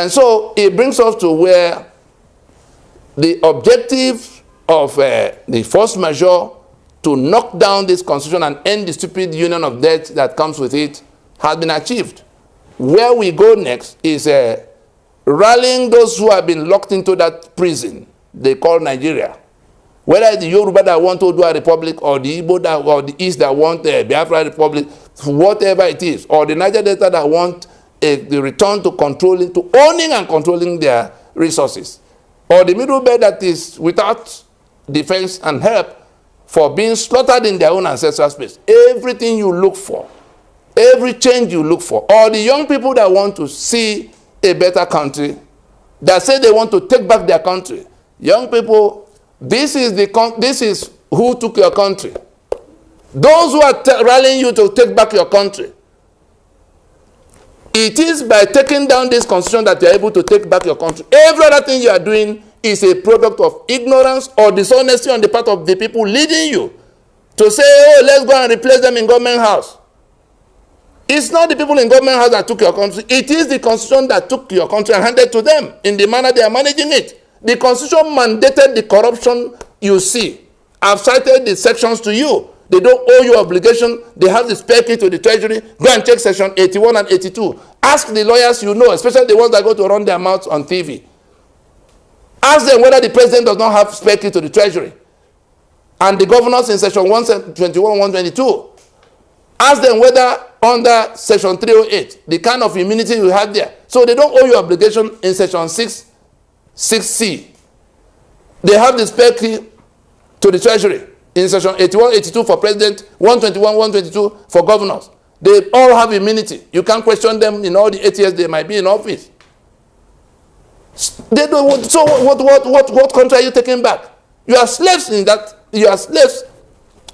And so it brings us to where the objective of the force majeure to knock down this constitution and end the stupid union of debt that comes with it has been achieved. Where we go next is rallying those who have been locked into that prison they call Nigeria. Whether it's the Yoruba that want to do a republic, or the Igbo that, or the East that want a Biafra republic, whatever it is, or the Niger Delta that want the return to controlling, to owning and controlling their resources, or the Middle Belt that is without defense and help for being slaughtered in their own ancestral space. Everything you look for, every change you look for, or the young people that want to see a better country, that say they want to take back their country. Young people, this is who took your country. Those who are rallying you to take back your country. It is by taking down this constitution that you are able to take back your country. Every other thing you are doing is a product of ignorance or dishonesty on the part of the people leading you to say, oh, let's go and replace them in government house. It's not the people in government house that took your country. It is the constitution that took your country and handed to them in the manner they are managing it. The constitution mandated the corruption you see. I've cited the sections to you. They don't owe you obligation. They have the spare key to the treasury. Go and check section 81 and 82. Ask the lawyers you know, especially the ones that go to run their mouths on TV. Ask them whether the president does not have spare key to the treasury. And the governors in section 121, 122. Ask them whether under section 308, the kind of immunity you have there. So they don't owe you obligation in section 6C. They have the spare key to the treasury in section 81, 82 for president, 121, 122 for governors. They all have immunity. You can't question them in all the 8 years they might be in office. They don't. So what country are you taking back? You are slaves in that. You are slaves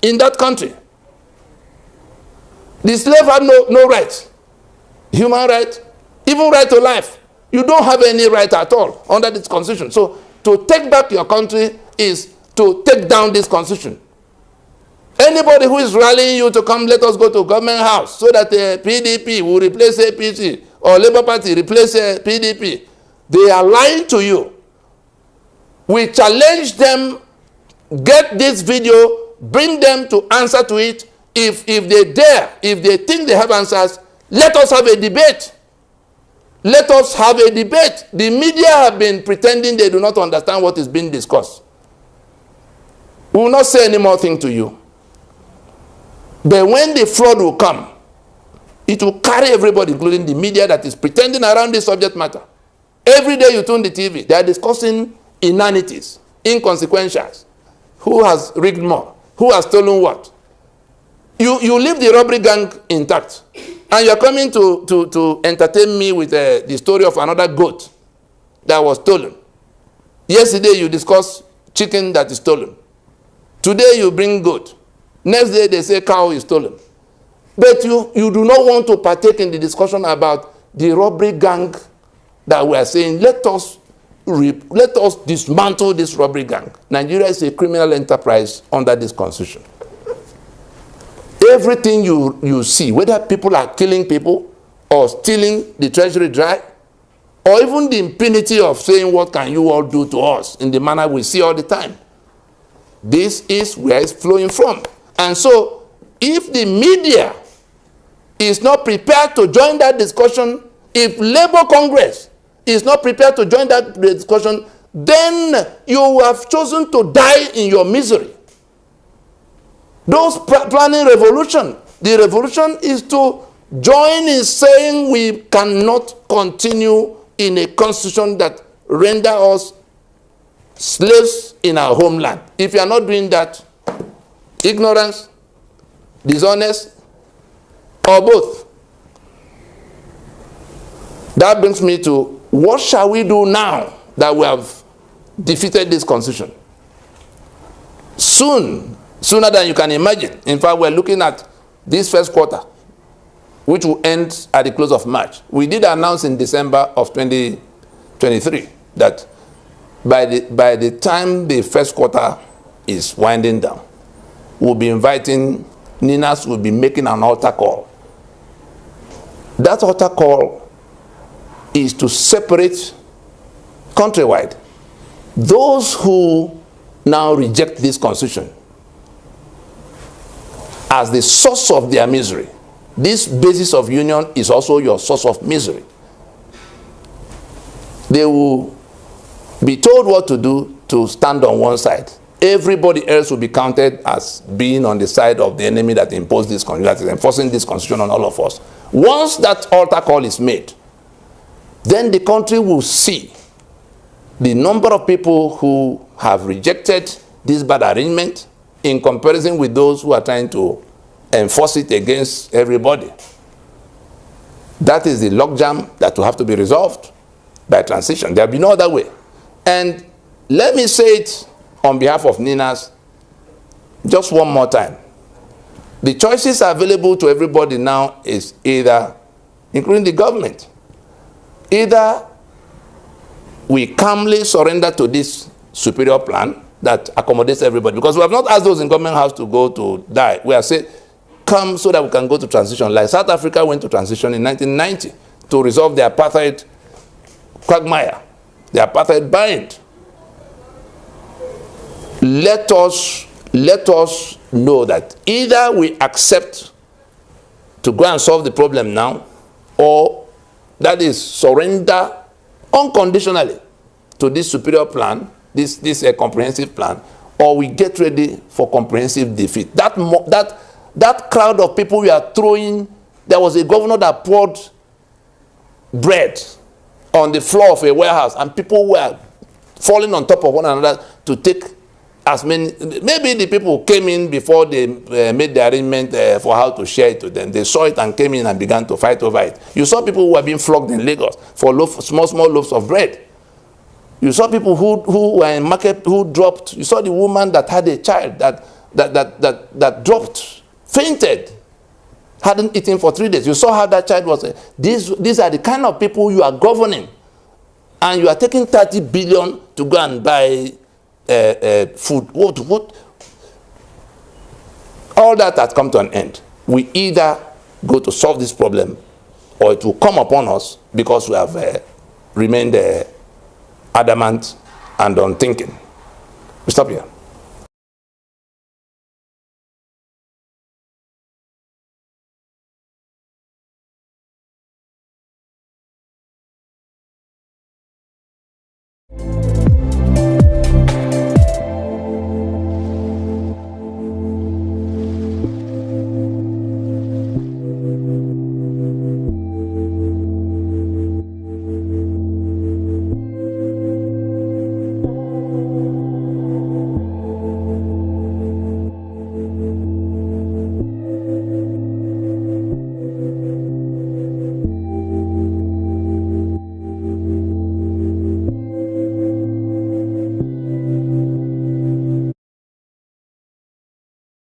in that country. The slave had no right, human right, even right to life. You don't have any right at all under this constitution. So to take back your country is to take down this constitution. Anybody who is rallying you to come, let us go to government house so that PDP will replace APC or Labour Party replace PDP, they are lying to you. We challenge them, get this video, bring them to answer to it. If they dare, if they think they have answers, let us have a debate. Let us have a debate. The media have been pretending they do not understand what is being discussed. We will not say any more thing to you. But when the flood will come, it will carry everybody, including the media that is pretending around this subject matter. Every day you tune the TV, they are discussing inanities, inconsequentials. Who has rigged more? Who has stolen what? You leave the robbery gang intact, and you're coming to entertain me with the story of another goat that was stolen. Yesterday you discussed chicken that is stolen. Today you bring goat. Next day they say cow is stolen. But you do not want to partake in the discussion about the robbery gang that we are saying, let us dismantle this robbery gang. Nigeria is a criminal enterprise under this constitution. Everything you see, whether people are killing people or stealing the treasury dry, or even the impunity of saying, what can you all do to us, in the manner we see all the time. This is where it's flowing from. And so, if the media is not prepared to join that discussion, if Labour Congress is not prepared to join that discussion, then you have chosen to die in your misery. Those planning revolution, the revolution is to join in saying we cannot continue in a constitution that render us slaves in our homeland. If you are not doing that, ignorance, dishonest, or both. That brings me to what shall we do now that we have defeated this constitution? Sooner than you can imagine. In fact, we're looking at this first quarter, which will end at the close of March. We did announce in December of 2023 that by the time the first quarter is winding down, we'll be inviting, Ninas will be making an altar call. That altar call is to separate countrywide. Those who now reject this constitution as the source of their misery, this basis of union is also your source of misery. They will be told what to do to stand on one side. Everybody else will be counted as being on the side of the enemy that imposed this constitution, that is enforcing this constitution on all of us. Once that altar call is made, then the country will see the number of people who have rejected this bad arrangement in comparison with those who are trying to enforce it against everybody. That is the logjam that will have to be resolved by transition. There will be no other way. And let me say it on behalf of Ninas just one more time. The choices available to everybody now is either, including the government, either we calmly surrender to this superior plan that accommodates everybody, because we have not asked those in government house to go to die. We have said, come so that we can go to transition. Like South Africa went to transition in 1990 to resolve the apartheid quagmire, the apartheid bind. Let us know that either we accept to go and solve the problem now, or that is surrender unconditionally to this superior plan, this comprehensive plan, or we get ready for comprehensive defeat. That crowd of people we are throwing, there was a governor that poured bread on the floor of a warehouse, and people were falling on top of one another to take as many. Maybe the people came in before they made the arrangement for how to share it to them. They saw it and came in and began to fight over it. You saw people who were being flogged in Lagos for small loaves of bread. You saw people who were in market who dropped. You saw the woman that had a child that dropped, fainted, hadn't eaten for 3 days. You saw how that child was. These are the kind of people you are governing, and you are taking 30 billion to go and buy food. What? All that has come to an end. We either go to solve this problem, or it will come upon us because we have remained adamant and unthinking. We stop here.